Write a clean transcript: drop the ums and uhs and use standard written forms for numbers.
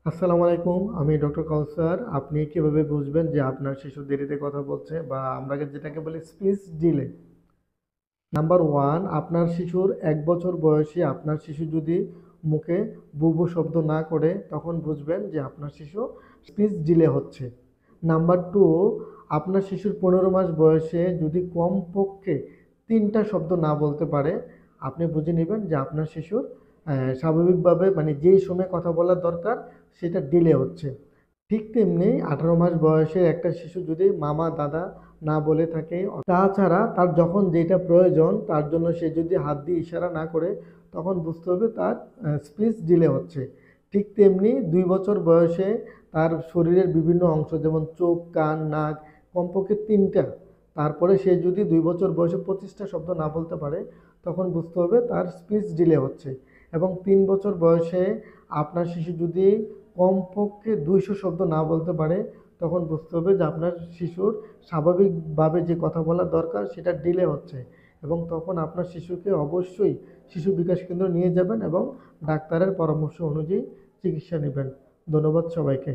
আসসালামু আলাইকুম। আমি ডক্টর কাউসার। আপনি কিভাবে বুঝবেন যে আপনার শিশু দেরিতে কথা বলছে বা আমরা যেটাকে বলি স্পিচ ডিলে? নাম্বার 1, আপনার শিশুর ১ বছর বয়সী আপনার শিশু যদি মুখে বু, বু শব্দ না করে তখন বুঝবেন যে আপনার শিশু স্পিচ ডিলে হচ্ছে। নাম্বার 2, আপনার শিশুর ১৫ মাস বয়সে যদি কমপক্ষে ৩ টা শব্দ না বলতে পারে, আপনি বুঝে নিবেন যে আপনার শিশুর স্বাভাবিকভাবে মানে যেই সময়ে কথা বলার দরকার সেটা ডিলে হচ্ছে। ঠিক তেমনি ১৮ মাস বয়সের একটা শিশু যদি মামা, দাদা না বলে থাকে, তাছাড়া তার যখন যেটা প্রয়োজন তার জন্য সে যদি হাত দিয়ে ইশারা না করে, তখন বুঝতে হবে তার স্পিচ ডিলে হচ্ছে। ঠিক তেমনি ২ বছর বয়সে তার শরীরের বিভিন্ন অংশ যেমন চোখ, কান, নাক কমপক্ষে ৩ টা, তারপরে সে যদি ২ বছর বয়সে ২৫ টা শব্দ না বলতে পারে, তখন বুঝতে হবে তার স্পিচ ডিলে হচ্ছে। এবং ৩ বছর বয়সে আপনার শিশু যদি কমপক্ষে ২০০ শব্দ না বলতে পারে, তখন বুঝতে হবে যে আপনার শিশুর স্বাভাবিকভাবে যে কথা বলার দরকার সেটা ডিলে হচ্ছে। এবং তখন আপনার শিশুকে অবশ্যই শিশু বিকাশ কেন্দ্র নিয়ে যাবেন এবং ডাক্তারের পরামর্শ অনুযায়ী চিকিৎসা নেবেন। ধন্যবাদ সবাইকে।